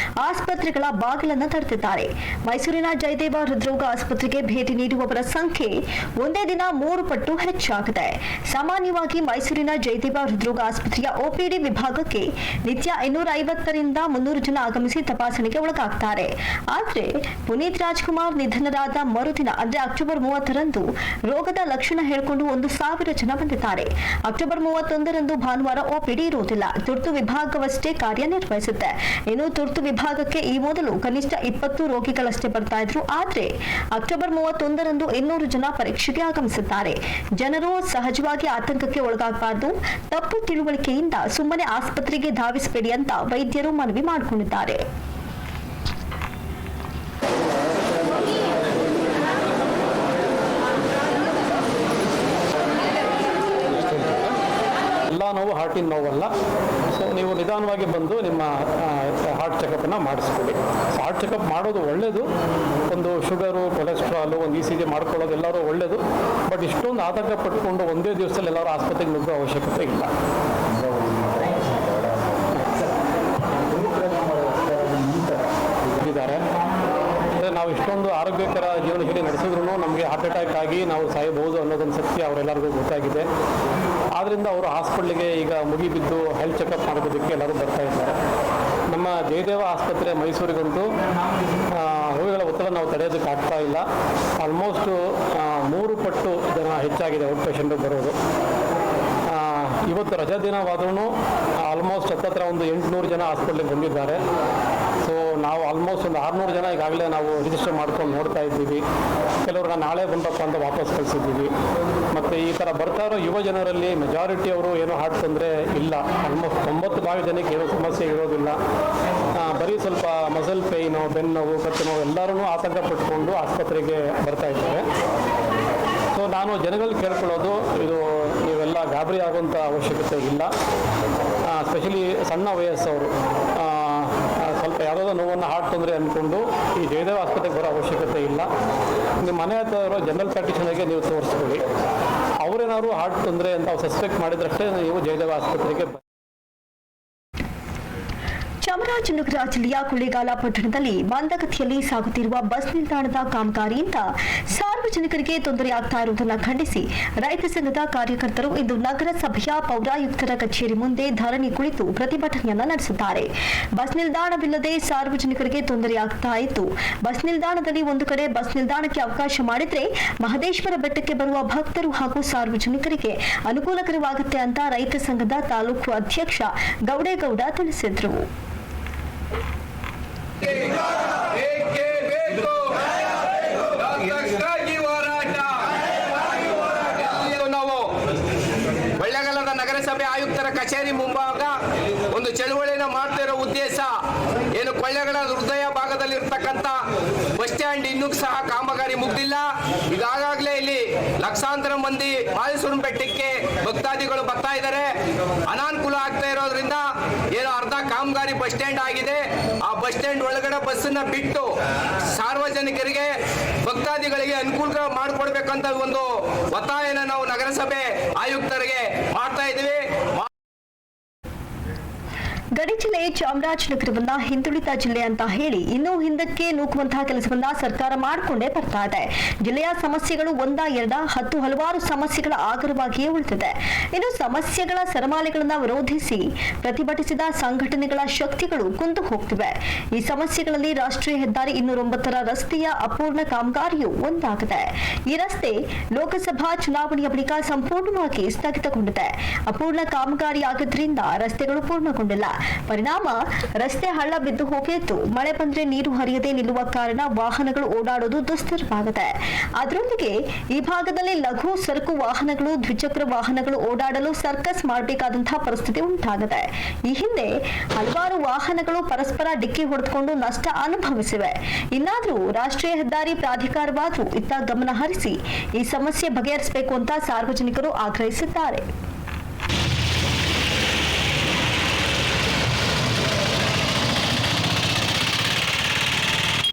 ಆಸ್ಪತ್ರೆಗಳ ಬಾಗಿಲನ್ನು ತಡೆದಿದ್ದಾರೆ. ಮೈಸೂರಿನ ಜಯದೇವ ಹೃದ್ರೋಗ ಆಸ್ಪತ್ರೆಗೆ ಭೇಟಿ ನೀಡುವವರ ಸಂಖ್ಯೆ ಒಂದೇ ದಿನ 3 ಪಟ್ಟು ಹೆಚ್ಚಾಗಿದೆ. ಸಾಮಾನ್ಯವಾಗಿ ಮೈಸೂರಿನ ಜಯದೇವ ಹೃದ್ರೋಗ ಆಸ್ಪತ್ರೆಯ OPD ವಿಭಾಗಕ್ಕೆ ನಿತ್ಯ 250ರಿಂದ 300 ಜನ ಆಗಮಿಸಿ ತಪಾಸಣೆಗೆ ಒಳಗಾಗ್ತಾರೆ. ಆದರೆ ಪುನೀತ್ ರಾಜ್ಕುಮಾರ್ ನಿಧನರಾದ ಮರುದಿನ ಅಂದ್ರೆ ಅಕ್ಟೋಬರ್ 30ರಂದು ರೋಗದ ಲಕ್ಷಣ ಹೇಳಿಕೊಂಡು 1,000 ಜನ ಬಂದಿದ್ದಾರೆ. ಅಕ್ಟೋಬರ್ 31ರಂದು ಭಾನುವಾರ OPD ಇರುವುದಿಲ್ಲ. ತುರ್ತು ವಿಭಾಗವಷ್ಟೇ ಕಾರ್ಯನಿರ್ವಹಿಸುತ್ತೆ. ಇನ್ನು ತುರ್ತು ವಿಭಾಗಕ್ಕೆ ಈ ಮೊದಲು ಕನಿಷ್ಠ 20 ರೋಗಿಗಳಷ್ಟೇ ಬರ್ತಾ ಇದ್ರು. ಆದ್ರೆ ಅಕ್ಟೋಬರ್ 31ರಂದು 200 ಜನ ಪರೀಕ್ಷೆಗೆ ಆಗಮಿಸಿದ್ದಾರೆ. ಜನರು ಸಹಜವಾಗಿ ಆತಂಕಕ್ಕೆ ಒಳಗಾಗಬಾರದು. ತಪ್ಪು ತಿಳುವಳಿಕೆಯಿಂದ ಸುಮ್ಮನೆ ಆಸ್ಪತ್ರೆಗೆ ಧಾವಿಸಬೇಡಿ ಅಂತ ವೈದ್ಯರು ಮನವಿ ಮಾಡಿಕೊಂಡಿದ್ದಾರೆ. ಎಲ್ಲ ನೋವು ಹಾರ್ಟಿನ ನೋವಲ್ಲ. ಸೊ ನೀವು ನಿಧಾನವಾಗಿ ಬಂದು ನಿಮ್ಮ ಹಾರ್ಟ್ ಚೆಕಪ್ಪನ್ನು ಮಾಡಿಸ್ಕೊಳ್ಳಿ. ಹಾರ್ಟ್ ಚೆಕಪ್ ಮಾಡೋದು ಒಳ್ಳೆಯದು. ಒಂದು ಶುಗರು, ಕೊಲೆಸ್ಟ್ರಾಲು, ಒಂದು ECG ಮಾಡ್ಕೊಳ್ಳೋದು ಎಲ್ಲರೂ ಒಳ್ಳೆಯದು. ಬಟ್ ಇಷ್ಟೊಂದು ಆತಂಕ ಪಟ್ಕೊಂಡು ಒಂದೇ ದಿವಸದಲ್ಲಿ ಎಲ್ಲರೂ ಆಸ್ಪತ್ರೆಗೆ ನುಗ್ಗೋ ಅವಶ್ಯಕತೆ ಇಲ್ಲ. ಇದ್ದಾರೆ ನಾವು ಇಷ್ಟೊಂದು ಆರೋಗ್ಯಕರ ಜೀವನ ಶೈಲಿ ನಡೆಸಿದ್ರು ನಮಗೆ ಹಾರ್ಟ್ ಅಟ್ಯಾಕ್ ಆಗಿ ನಾವು ಸಾಯಬಹುದು ಅನ್ನೋದೊಂದು ಸತ್ಯ ಅವರೆಲ್ಲರಿಗೂ ಗೊತ್ತಾಗಿದೆ. ಆದ್ದರಿಂದ ಅವರು ಹಾಸ್ಪಿಟ್ಲಿಗೆ ಈಗ ಮುಗಿಬಿದ್ದು ಹೆಲ್ತ್ ಚೆಕಪ್ ಮಾಡೋದಕ್ಕೆ ಎಲ್ಲರೂ ಬರ್ತಾ ಇದ್ದಾರೆ. ನಮ್ಮ ಜಯದೇವ ಆಸ್ಪತ್ರೆ ಮೈಸೂರಿಗಂತೂ ರೋಗಿಗಳ ಒತ್ತಡ ನಾವು ತಡೆಯೋದಕ್ಕೆ ಆಗ್ತಾ ಇಲ್ಲ. ಆಲ್ಮೋಸ್ಟು 3 ಪಟ್ಟು ಜನ ಹೆಚ್ಚಾಗಿದೆ ಔಟ್ ಪೇಷಂಟು ಬರೋದು. ಇವತ್ತು ರಜಾ ದಿನವಾದ್ರೂ ಆಲ್ಮೋಸ್ಟ್ ಹತ್ತತ್ರ ಒಂದು 800 ಜನ ಹಾಸ್ಪಿಟ್ಲಿಗೆ ಬಂದಿದ್ದಾರೆ. ಸೊ ನಾವು ಆಲ್ಮೋಸ್ಟ್ ಒಂದು 600 ಜನ ಈಗಾಗಲೇ ನಾವು ರಿಜಿಸ್ಟರ್ ಮಾಡ್ಕೊಂಡು ನೋಡ್ತಾ ಇದ್ದೀವಿ. ಕೆಲವ್ರನ್ನ ನಾಳೆ ಬಂದಪ್ಪ ಅಂತ ವಾಪಸ್ ಕಳಿಸಿದ್ದೀವಿ. ಮತ್ತು ಈ ಥರ ಬರ್ತಾ ಇರೋ ಯುವ ಜನರಲ್ಲಿ ಮೆಜಾರಿಟಿ ಅವರು ಏನೋ ಹಾರ್ಟ್ ತೊಂದರೆ ಇಲ್ಲ. ಆಲ್ಮೋಸ್ಟ್ 90% ಜನಕ್ಕೆ ಏನೋ ಸಮಸ್ಯೆ ಇರೋದಿಲ್ಲ. ಬರೀ ಸ್ವಲ್ಪ ಮಸಲ್ ಪೇಯ್ನು, ಬೆನ್ನೋವು, ಕತ್ತು ನೋವು ಎಲ್ಲರೂ ಆತಂಕ ಪಟ್ಕೊಂಡು ಆಸ್ಪತ್ರೆಗೆ ಬರ್ತಾ ಇದ್ದಾರೆ. ಸೊ ನಾನು ಜನಗಳಲ್ಲಿ ಕೇಳ್ಕೊಳ್ಳೋದು, ಇದು ನೀವೆಲ್ಲ ಗಾಬರಿ ಆಗುವಂಥ ಅವಶ್ಯಕತೆ ಇಲ್ಲ. ಸ್ಪೆಷಲಿ ಸಣ್ಣ ವಯಸ್ಸವರು ಸ್ವಲ್ಪ ಯಾವುದೋ ನೋವನ್ನು ಹಾರ್ಟ್ ತೊಂದರೆ ಅಂದ್ಕೊಂಡು ಈ ಜಯದೇವ ಆಸ್ಪತ್ರೆಗೆ ಬರೋ ಅವಶ್ಯಕತೆ ಇಲ್ಲ. ನಿಮ್ಮ ಮನೆ ಹತ್ರ ಇರೋ ಜನರಲ್ ಪ್ರಾಕ್ಟಿಷನರ್ಗೆ ನೀವು ತೋರಿಸ್ಕೊಳ್ಳಿ. ಅವರೇನಾದ್ರು ಹಾರ್ಟ್ ತೊಂದರೆ ಅಂತ ಸಸ್ಪೆಕ್ಟ್ ಮಾಡಿದ್ರಷ್ಟೇ ನೀವು ಜಯದೇವ ಆಸ್ಪತ್ರೆಗೆ. ಚಾಮರಾಜನಗರ ಜಿಲ್ಲೆಯ ಕೊಳ್ಳೇಗಾಲ ಪಟ್ಟಣದಲ್ಲಿ ಮಂದಗತಿಯಲ್ಲಿ ಸಾಗುತ್ತಿರುವ ಬಸ್ ನಿಲ್ದಾಣದ ಕಾಮಗಾರಿಯಿಂದ ಸಾರ್ವಜನಿಕರಿಗೆ ತೊಂದರೆಯಾಗ್ತಾ ಇರುವುದನ್ನು ಖಂಡಿಸಿ ರೈತ ಸಂಘದ ಕಾರ್ಯಕರ್ತರು ಇಂದು ನಗರಸಭೆಯ ಪೌರಾಯುಕ್ತರ ಕಚೇರಿ ಮುಂದೆ ಧರಣಿ ಕುಳಿತು ಪ್ರತಿಭಟನೆಯನ್ನ ನಡೆಸಿದ್ದಾರೆ. ಬಸ್ ನಿಲ್ದಾಣವಿಲ್ಲದೆ ಸಾರ್ವಜನಿಕರಿಗೆ ತೊಂದರೆಯಾಗ್ತಾ ಇತ್ತು. ಬಸ್ ನಿಲ್ದಾಣದಲ್ಲಿ ಒಂದು ಕಡೆ ಬಸ್ ನಿಲ್ದಾಣಕ್ಕೆ ಅವಕಾಶ ಮಾಡಿದ್ರೆ ಮಹದೇಶ್ವರ ಬೆಟ್ಟಕ್ಕೆ ಬರುವ ಭಕ್ತರು ಹಾಗೂ ಸಾರ್ವಜನಿಕರಿಗೆ ಅನುಕೂಲಕರವಾಗುತ್ತೆ ಅಂತ ರೈತ ಸಂಘದ ತಾಲೂಕು ಅಧ್ಯಕ್ಷ ಗೌಡೇಗೌಡ ತಿಳಿಸಿದರು. ನಾವು ಕೊಳ್ಳೇಗಾಲದ ನಗರಸಭೆ ಆಯುಕ್ತರ ಕಚೇರಿ ಮುಂಭಾಗ ಒಂದು ಚಳುವಳಿಯನ್ನು ಮಾಡ್ತಾ ಇರೋ ಉದ್ದೇಶ ಏನು, ಕೊಳ್ಳೇಗಾಲದ ಹೃದಯ ಭಾಗದಲ್ಲಿ ಇರ್ತಕ್ಕಂಥ ಬಸ್ ಸ್ಟ್ಯಾಂಡ್ ಇನ್ನೂ ಸಹ ಕಾಮಗಾರಿ ಮುಗ್ದಿಲ್ಲ. ಈಗಾಗಲೇ ಇಲ್ಲಿ ಲಕ್ಷಾಂತರ ಮಂದಿ ಮಾದೇಶ್ವರನ ಬೆಟ್ಟಕ್ಕೆ ಭಕ್ತಾದಿಗಳು ಬರ್ತಾ ಇದ್ದಾರೆ. ಅನಾನುಕೂಲ ಆಗ್ತಾ ಇರೋದ್ರಿಂದ ಏನು ಅರ್ಧ ಕಾಮಗಾರಿ ಬಸ್ ಸ್ಟ್ಯಾಂಡ್ ಆಗಿದೆ. ಆ ಬಸ್ ಸ್ಟ್ಯಾಂಡ್ ಒಳಗಡೆ ಬಸ್ಸನ್ನ ಬಿಟ್ಟು ಸಾರ್ವಜನಿಕರಿಗೆ ಭಕ್ತಾದಿಗಳಿಗೆ ಅನುಕೂಲ ಮಾಡಿಕೊಡ್ಬೇಕಂತ ಒಂದು ಒತ್ತಾಯನ ನಾವು ನಗರಸಭೆ ಆಯುಕ್ತರಿಗೆ ಮಾಡ್ತಾ ಇದ್ದೀವಿ. ಗಡಿ ಜಿಲ್ಲೆ ಚಾಮರಾಜನಗರವನ್ನ ಹಿಂದುಳಿದ ಜಿಲ್ಲೆ ಅಂತ ಹೇಳಿ ಇನ್ನೂ ಹಿಂದಕ್ಕೆ ನೂಕುವಂತಹ ಕೆಲಸವನ್ನ ಸರ್ಕಾರ ಮಾಡಿಕೊಂಡೇ ಬರ್ತಾ ಇದೆ. ಜಿಲ್ಲೆಯ ಸಮಸ್ಯೆಗಳು 1-2 10 ಹಲವಾರು ಸಮಸ್ಯೆಗಳ ಆಗರವಾಗಿಯೇ ಉಳಿದಿದೆ. ಇನ್ನು ಸಮಸ್ಯೆಗಳ ಸರಮಾಲೆಗಳನ್ನ ವಿರೋಧಿಸಿ ಪ್ರತಿಭಟಿಸಿದ ಸಂಘಟನೆಗಳ ಶಕ್ತಿಗಳು ಕುಂದು ಹೋಗ್ತಿವೆ. ಈ ಸಮಸ್ಯೆಗಳಲ್ಲಿ ರಾಷ್ಟ್ರೀಯ ಹೆದ್ದಾರಿ 209ರ ರಸ್ತೆಯ ಅಪೂರ್ಣ ಕಾಮಗಾರಿಯು ಒಂದಾಗಿದೆ. ಈ ರಸ್ತೆ ಲೋಕಸಭಾ ಚುನಾವಣೆಯ ಬಳಿಕ ಸಂಪೂರ್ಣವಾಗಿ ಸ್ಥಗಿತಗೊಂಡಿದೆ. ಅಪೂರ್ಣ ಕಾಮಗಾರಿಯಾಗಿದ್ದರಿಂದ ರಸ್ತೆಗಳು ಪೂರ್ಣಗೊಂಡಿಲ್ಲ. ಪರಿಣಾಮ ರಸ್ತೆ ಹಳ್ಳ ಬಿದ್ದು ಹೋಗಿದ್ದು, ಮಳೆ ಬಂದ್ರೆ ನೀರು ಹರಿಯದೆ ನಿಲ್ಲುವ ಕಾರಣ ವಾಹನಗಳು ಓಡಾಡೋದು ದುಸ್ತರವಾಗಿದೆ. ಅದರೊಂದಿಗೆ ಈ ಭಾಗದಲ್ಲಿ ಲಘು ಸರಕು ವಾಹನಗಳು, ದ್ವಿಚಕ್ರ ವಾಹನಗಳು ಓಡಾಡಲು ಸರ್ಕಸ್ ಮಾಡಬೇಕಾದಂತಹ ಪರಿಸ್ಥಿತಿ ಉಂಟಾಗಿದೆ. ಈ ಹಿಂದೆ ಹಲವಾರು ವಾಹನಗಳು ಪರಸ್ಪರ ಡಿಕ್ಕಿ ಹೊಡೆದುಕೊಂಡು ನಷ್ಟ ಅನುಭವಿಸಿವೆ. ಇನ್ನಾದರೂ ರಾಷ್ಟ್ರೀಯ ಹೆದ್ದಾರಿ ಪ್ರಾಧಿಕಾರವಾದರೂ ಇತ್ತ ಗಮನ ಹರಿಸಿ ಈ ಸಮಸ್ಯೆ ಬಗೆಹರಿಸಬೇಕು ಅಂತ ಸಾರ್ವಜನಿಕರು ಆಗ್ರಹಿಸಿದ್ದಾರೆ.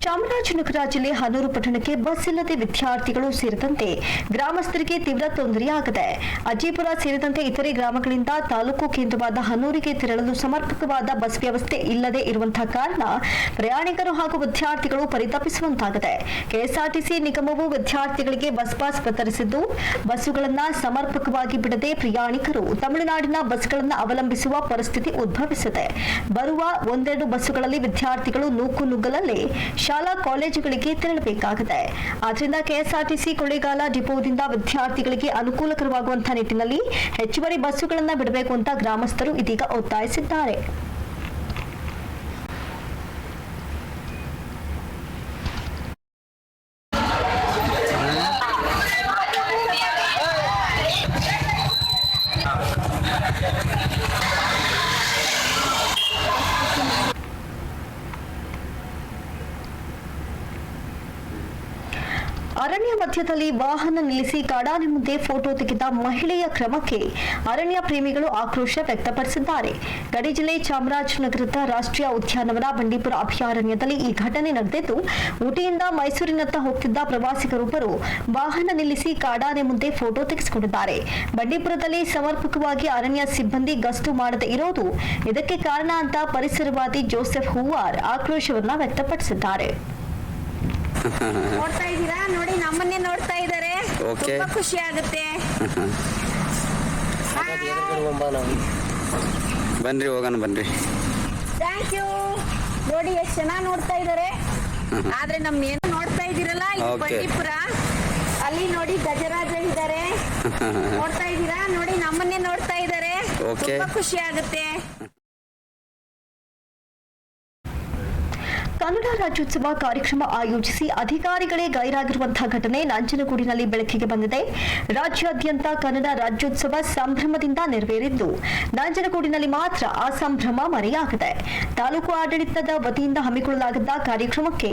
ಚಾಮರಾಜ ಚಾಮರಾಜನಗರ ಜಿಲ್ಲೆ ಹನೂರು ಪಟ್ಟಣಕ್ಕೆ ಬಸ್ ಇಲ್ಲದೆ ವಿದ್ಯಾರ್ಥಿಗಳು ಸೇರಿದಂತೆ ಗ್ರಾಮಸ್ಥರಿಗೆ ತೀವ್ರ ತೊಂದರೆಯಾಗಿದೆ. ಅಜ್ಜಿಪುರ ಸೇರಿದಂತೆ ಇತರೆ ಗ್ರಾಮಗಳಿಂದ ತಾಲೂಕು ಕೇಂದ್ರವಾದ ಹನೂರಿಗೆ ತೆರಳಲು ಸಮರ್ಪಕವಾದ ಬಸ್ ವ್ಯವಸ್ಥೆ ಇಲ್ಲದೆ ಇರುವಂತಹ ಕಾರಣ ಪ್ರಯಾಣಿಕರು ಹಾಗೂ ವಿದ್ಯಾರ್ಥಿಗಳು ಪರಿತಪಿಸುವಂತಾಗಿದೆ. ಕೆಎಸ್ಆರ್ಟಿಸಿ ನಿಗಮವು ವಿದ್ಯಾರ್ಥಿಗಳಿಗೆ ಬಸ್ ಪಾಸ್ ವಿತರಿಸಿದ್ದು, ಬಸ್ಸುಗಳನ್ನು ಸಮರ್ಪಕವಾಗಿ ಬಿಡದೆ ಪ್ರಯಾಣಿಕರು ತಮಿಳುನಾಡಿನ ಬಸ್ಗಳನ್ನು ಅವಲಂಬಿಸುವ ಪರಿಸ್ಥಿತಿ ಉದ್ಭವಿಸಿದೆ. ಬರುವ ಒಂದೆರಡು ಬಸ್ಸುಗಳಲ್ಲಿ ವಿದ್ಯಾರ್ಥಿಗಳು ನೂಕುನುಗ್ಗಲಲ್ಲೇ ಶಾಲಾ ಕಾಲೇಜುಗಳಿಗೆ ತೆರಳಬೇಕಾಗಿದೆ. ಆದ್ದರಿಂದ ಕೆಎಸ್ಆರ್ಟಿಸಿ ಕೊಳ್ಳೇಗಾಲ ಡಿಪೋದಿಂದ ವಿದ್ಯಾರ್ಥಿಗಳಿಗೆ ಅನುಕೂಲಕರವಾಗುವಂತಹ ನಿಟ್ಟಿನಲ್ಲಿ ಹೆಚ್ಚುವರಿ ಬಸ್ಸುಗಳನ್ನು ಬಿಡಬೇಕು ಅಂತ ಗ್ರಾಮಸ್ಥರು ಇದೀಗ ಒತ್ತಾಯಿಸಿದ್ದಾರೆ. ಅರಣ್ಯ ಮಧ್ಯದಲ್ಲಿ ವಾಹನ ನಿಲ್ಲಿಸಿ ಕಾಡಾನೆ ಮುಂದೆ ಫೋಟೋ ತೆಗೆದ ಮಹಿಳೆಯ ಕ್ರಮಕ್ಕೆ ಅರಣ್ಯ ಪ್ರೇಮಿಗಳು ಆಕ್ರೋಶ ವ್ಯಕ್ತಪಡಿಸಿದ್ದಾರೆ. ಗಡಿ ಜಿಲ್ಲೆ ಚಾಮರಾಜನಗರದ ರಾಷ್ಟ್ರೀಯ ಉದ್ಯಾನವನ ಬಂಡೀಪುರ ಅಭಯಾರಣ್ಯದಲ್ಲಿ ಈ ಘಟನೆ ನಡೆದಿದ್ದು, ಊಟಿಯಿಂದ ಮೈಸೂರಿನತ್ತ ಹೋಗ್ತಿದ್ದ ಪ್ರವಾಸಿಗರೊಬ್ಬರು ವಾಹನ ನಿಲ್ಲಿಸಿ ಕಾಡಾನೆ ಮುಂದೆ ಫೋಟೋ ತೆಗೆಸಿಕೊಂಡಿದ್ದಾರೆ. ಬಂಡೀಪುರದಲ್ಲಿ ಸಮರ್ಪಕವಾಗಿ ಅರಣ್ಯ ಸಿಬ್ಬಂದಿ ಗಸ್ತು ಮಾಡದೇ ಇರೋದು ಇದಕ್ಕೆ ಕಾರಣ ಅಂತ ಪರಿಸರವಾದಿ ಜೋಸೆಫ್ ಹೂವಾರ್ ಆಕ್ರೋಶವನ್ನ ವ್ಯಕ್ತಪಡಿಸಿದ್ದಾರೆ. ನೋಡ್ತಾ ಇದ್ದೀರಾ, ನೋಡಿ ನಮ್ಮನ್ನೇ ನೋಡ್ತಾ ಇದ್ದಾರೆ, ತುಂಬಾ ಖುಷಿ ಆಗುತ್ತೆ. ಬನ್ರಿ ಹೋಗೋಣ ಬನ್ರಿ. Thank you. ನೋಡಿ ಎಷ್ಟು ಚೆನ್ನಾಗಿ ನೋಡ್ತಾ ಇದ್ದಾರೆ. ಆದ್ರೆ ನಮ್ನೇನು ನೋಡ್ತಾ ಇದ್ದೀರಲ್ಲ, ಇದು ಬಂಡೀಪುರ. ಅಲ್ಲಿ ನೋಡಿ ಗಜರಾಜ ಇದ್ದಾರೆ, ನೋಡ್ತಾ ಇದ್ದೀರಾ, ನೋಡಿ ನಮ್ಮನ್ನೇ ನೋಡ್ತಾ ಇದ್ದಾರೆ, ತುಂಬಾ ಖುಷಿ ಆಗುತ್ತೆ. ಕನ್ನಡ ರಾಜ್ಯೋತ್ಸವ ಕಾರ್ಯಕ್ರಮ ಆಯೋಜಿಸಿ ಅಧಿಕಾರಿಗಳೇ ಗೈರಾಗಿರುವಂತಹ ಘಟನೆ ನಂಜನಗೂಡಿನಲ್ಲಿ ಬೆಳಕಿಗೆ ಬಂದಿದೆ. ರಾಜ್ಯಾದ್ಯಂತ ಕನ್ನಡ ರಾಜ್ಯೋತ್ಸವ ಸಂಭ್ರಮದಿಂದ ನೆರವೇರಿದ್ದು, ನಂಜನಗೂಡಿನಲ್ಲಿ ಮಾತ್ರ ಆ ಸಂಭ್ರಮ ಮರೆಯಾಗಿದೆ. ತಾಲೂಕು ಆಡಳಿತದ ವತಿಯಿಂದ ಹಮ್ಮಿಕೊಳ್ಳಲಾಗಿದ್ದ ಕಾರ್ಯಕ್ರಮಕ್ಕೆ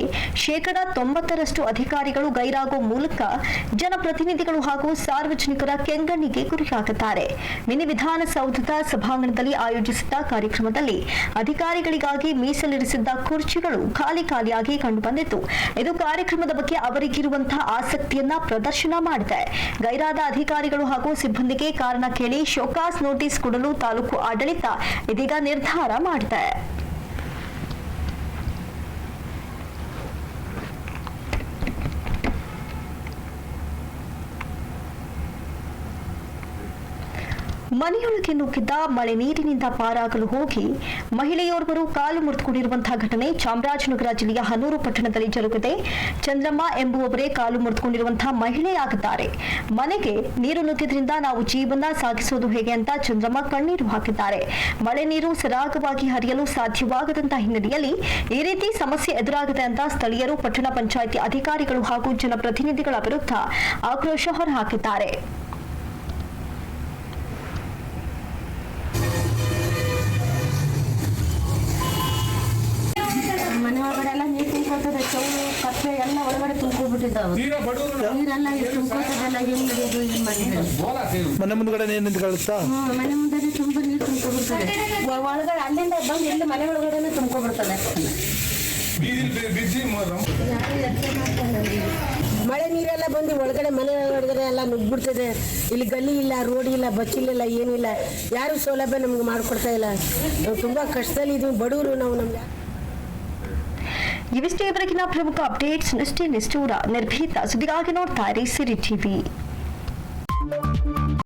90% ಅಧಿಕಾರಿಗಳು ಗೈರಾಗುವ ಮೂಲಕ ಜನಪ್ರತಿನಿಧಿಗಳು ಹಾಗೂ ಸಾರ್ವಜನಿಕರ ಕೆಂಗಣ್ಣಿಗೆ ಗುರಿಯಾಗಿದ್ದಾರೆ. ಮಿನಿ ವಿಧಾನಸೌಧದ ಸಭಾಂಗಣದಲ್ಲಿ ಆಯೋಜಿಸಿದ್ದ ಕಾರ್ಯಕ್ರಮದಲ್ಲಿ ಅಧಿಕಾರಿಗಳಿಗಾಗಿ ಮೀಸಲಿರಿಸಿದ್ದ ಕುರ್ಚಿಗಳು ಖಾಲಿಯಾಗಿ ಕಂಡುಬಂದಿತ್ತು. ಇದು ಕಾರ್ಯಕ್ರಮದ ಬಗ್ಗೆ ಅವರಿಗಿರುವಂತಹ ಆಸಕ್ತಿಯನ್ನ ಪ್ರದರ್ಶನ ಮಾಡಿದೆ. ಗೈರಾದ ಅಧಿಕಾರಿಗಳು ಹಾಗೂ ಸಿಬ್ಬಂದಿಗೆ ಕಾರಣ ಕೇಳಿ ಶೋಕಾಸ್ ನೋಟಿಸ್ ಕೊಡಲು ತಾಲೂಕು ಆಡಳಿತ ಇದೀಗ ನಿರ್ಧಾರ ಮಾಡಿದೆ. ಮನೆಯೊಳಗೆ ನುಗ್ಗಿದ್ದ ಮಳೆ ನೀರಿನಿಂದ ಪಾರಾಗಲು ಹೋಗಿ ಮಹಿಳೆಯೋರ್ವರು ಕಾಲು ಮುರಿದುಕೊಂಡಿರುವಂತಹ ಘಟನೆ ಚಾಮರಾಜನಗರ ಜಿಲ್ಲೆಯ ಹನೂರು ಪಟ್ಟಣದಲ್ಲಿ ಜರುಗಿದೆ. ಚಂದ್ರಮ್ಮ ಎಂಬುವವರೇ ಕಾಲು ಮುರಿದುಕೊಂಡಿರುವಂತಹ ಮಹಿಳೆಯಾಗಿದ್ದಾರೆ. ಮನೆಗೆ ನೀರು ನುಗ್ಗಿದ್ರಿಂದ ನಾವು ಜೀವನ ಸಾಗಿಸೋದು ಹೇಗೆ ಅಂತ ಚಂದ್ರಮ್ಮ ಕಣ್ಣೀರು ಹಾಕಿದ್ದಾರೆ. ಮಳೆ ನೀರು ಸರಾಗವಾಗಿ ಹರಿಯಲು ಸಾಧ್ಯವಾಗದಂತಹ ಹಿನ್ನೆಲೆಯಲ್ಲಿ ಈ ರೀತಿ ಸಮಸ್ಯೆ ಎದುರಾಗಿದೆ ಅಂತ ಸ್ಥಳೀಯರು ಪಟ್ಟಣ ಪಂಚಾಯಿತಿ ಅಧಿಕಾರಿಗಳು ಹಾಗೂ ಜನಪ್ರತಿನಿಧಿಗಳ ವಿರುದ್ಧ ಆಕ್ರೋಶ ಹೊರಹಾಕಿದ್ದಾರೆ. ಮನೆ ಒಳಗಡೆ ಎಲ್ಲ ನೀರು ತುಂಬ್ಕೊಳ್ತದೆ, ಚೌಳು ಕಪ್ಪೆ ಎಲ್ಲ ಒಳಗಡೆ ತುಂಬ್ಕೊಬಿಟ್ಟಿದ್ದಾವೆ. ನೀರೆಲ್ಲ ತುಂಬ್ಕೊಳ್ತದೆಲ್ಲ, ಏನ್ ನಡೆಯೋದು, ಏನ್ ಮಾಡಿದ್ರೆ ಮನೆ ಮುಂದ್ಗಡೆ ನೀರು ನಿಂತ್ಕೊಳ್ತಾ, ಮನೆ ಮುಂದೆ ತುಂಬಾ ನೀರು ತುಂಬ್ಕೊಬಿಡ್ತದೆ. ಒಳಗಡೆ ಅಲ್ಲಿಂದ ಬಂದು ಎಲ್ಲಿ ಮನೆ ಒಳಗಡೆ ತುಂಬ್ಕೊಬಿಡ್ತದೆ. ಮಳೆ ನೀರೆಲ್ಲ ಬಂದು ಒಳಗಡೆ ಮನೆ ಒಳಗಡೆ ಎಲ್ಲ ನುಗ್ಬಿಡ್ತದೆ. ಇಲ್ಲಿ ಗಲ್ಲಿ ಇಲ್ಲ, ರೋಡ್ ಇಲ್ಲ, ಬಸ್ ಇಲ್ಲ, ಏನಿಲ್ಲ, ಯಾರು ಸೌಲಭ್ಯ ನಮ್ಗೆ ಮಾಡ್ಕೊಡ್ತಾ ಇಲ್ಲ. ನಾವು ತುಂಬಾ ಕಷ್ಟದಲ್ಲಿ ಇದೀವಿ, ಬಡವರು ನಾವು. ನಮ್ಗೆ ಇವಿಷ್ಟೇ ಇವರೆಗಿನ ಪ್ರಮುಖ ಅಪ್ಡೇಟ್ಸ್. ನಿಷ್ಠೆ ನಿಷ್ಠೂರ ನಿರ್ಭೀತ ಸುದ್ದಿಗಾಗಿ ನೋಡ್ತಾ ಇರಿ ಸಿರಿ ಟಿವಿ.